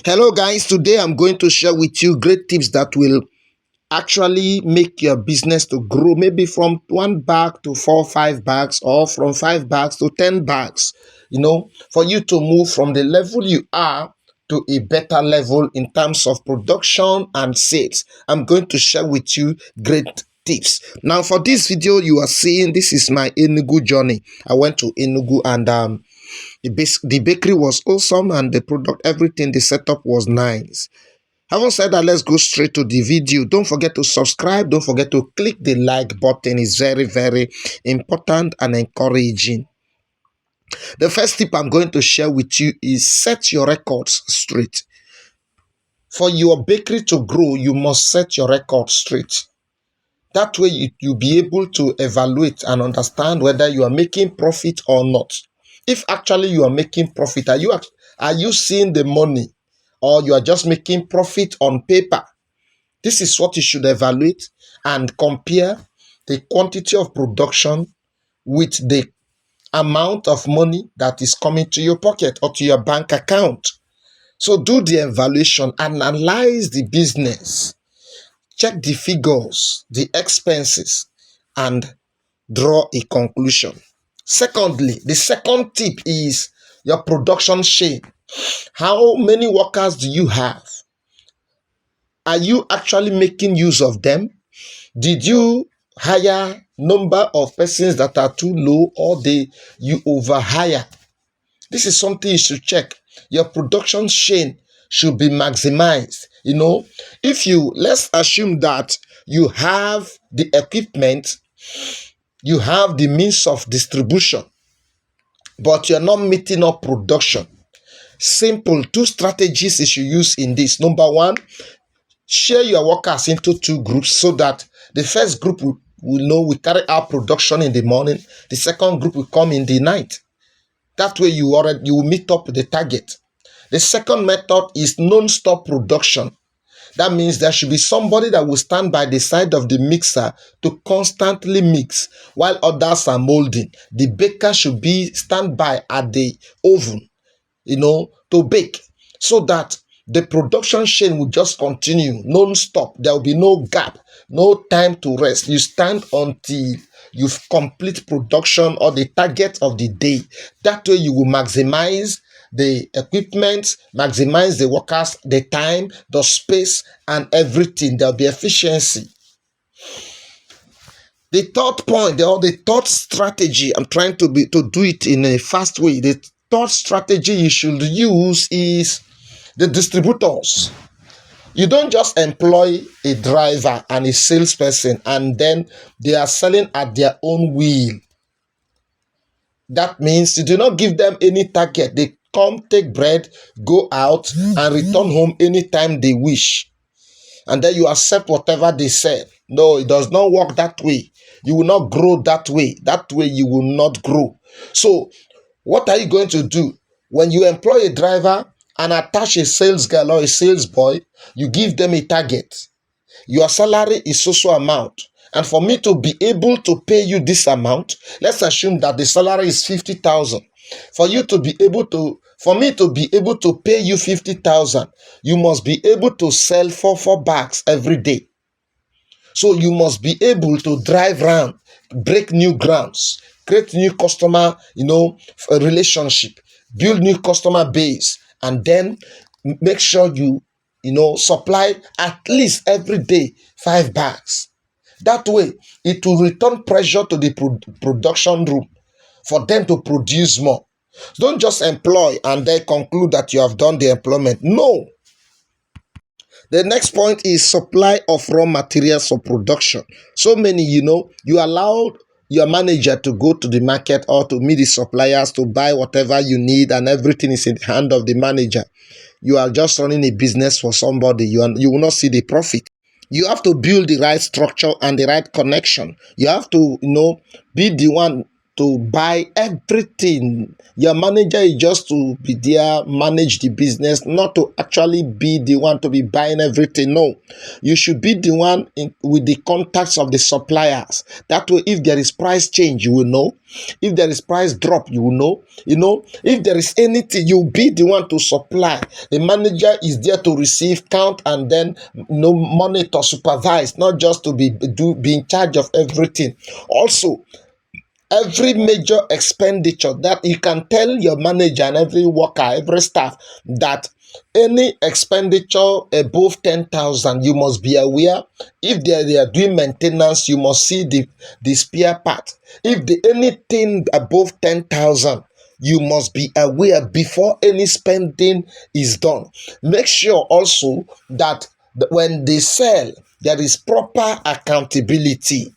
Hello guys, today I'm going to share with you great tips that will actually make your business to grow, maybe from 1 bag to 4 5 bags, or from 5 bags to 10 bags, for you to move from the level you are to a better level in terms of production and sales. I'm going to share with you great tips. Now for this video you are seeing, this is my Enugu journey. I went to Enugu and the bakery was awesome, and the product, everything, the setup was nice. Having said that, let's go straight to the video. Don't forget to subscribe. Don't forget to click the like button. It's very, very important and encouraging. The first tip I'm going to share with you is set your records straight. For your bakery to grow, you must set your records straight. That way you'll be able to evaluate and understand whether you are making profit or not. If actually you are making profit, are you seeing the money, or you are just making profit on paper? This is what you should evaluate and compare the quantity of production with the amount of money that is coming to your pocket or to your bank account. So do the evaluation, analyze the business, check the figures, the expenses, and draw a conclusion. Secondly, the second tip is your production chain. How many workers do you have? Are you actually making use of them? Did you hire number of persons that are too low, or you overhire? This is something you should check. Your production chain should be maximized. Let's assume that you have the equipment, you have the means of distribution, but you're not meeting up production. Simple 2 strategies you should use in this. Number 1, share your workers into 2 groups, so that the first group we carry out production in the morning, the second group will come in the night. That way you will meet up the target. The second method is non-stop production. That means there should be somebody that will stand by the side of the mixer to constantly mix while others are molding. The baker should stand by at the oven, to bake, so that the production chain will just continue non-stop. There will be no gap, no time to rest. You stand until you've complete production or the target of the day. That way you will maximize the equipment, maximize the workers, the time, the space, and everything. There'll be efficiency. The third point, or the third strategy, I'm trying to do it in a fast way. The third strategy you should use is the distributors. You don't just employ a driver and a salesperson and then they are selling at their own will. That means you do not give them any target. They come, take bread, go out, and return home anytime they wish. And then you accept whatever they say. No, it does not work that way. You will not grow that way. That way you will not grow. So what are you going to do? When you employ a driver and attach a sales girl or a sales boy, you give them a target. Your salary is so amount. And for me to be able to pay you this amount, let's assume that the salary is 50,000. For me to be able to pay you 50,000, you must be able to sell 4 bags every day. So you must be able to drive around, break new grounds, create new customer, relationship, build new customer base, and then make sure you supply at least every day 5 bags. That way, it will return pressure to the production room for them to produce more. Don't just employ and then conclude that you have done the employment. No. The next point is supply of raw materials for production. So many, you allow your manager to go to the market or to meet the suppliers to buy whatever you need, and everything is in the hand of the manager. You are just running a business for somebody. You will not see the profit. You have to build the right structure and the right connection. You have to, be the one to buy everything. Your manager is just to be there, manage the business, not to actually be the one to be buying everything. No, you should be the one with the contacts of the suppliers. That way, if there is price change, you will know. If there is price drop, you will know. If there is anything, you'll be the one to supply. The manager is there to receive, count, and then monitor, supervise, not just to be in charge of everything. Also, every major expenditure that you can tell your manager and every worker, every staff, that any expenditure above 10,000, you must be aware. If they are doing maintenance, you must see the spare part. If anything above 10,000, you must be aware before any spending is done. Make sure also that when they sell, there is proper accountability.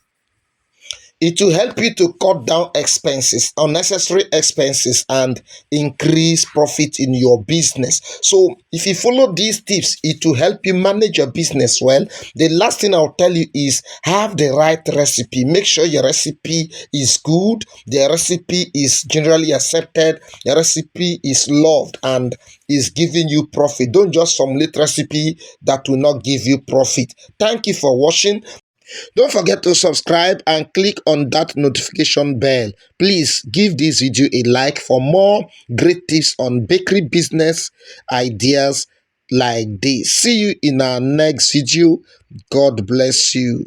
It will help you to cut down expenses, unnecessary expenses, and increase profit in your business. So if you follow these tips, it will help you manage your business well. The last thing I'll tell you is have the right recipe. Make sure your recipe is good. The recipe is generally accepted. The recipe is loved and is giving you profit. Don't just formulate recipe that will not give you profit. Thank you for watching. Don't forget to subscribe and click on that notification bell. Please give this video a like for more great tips on bakery business ideas like this. See you in our next video. God bless you.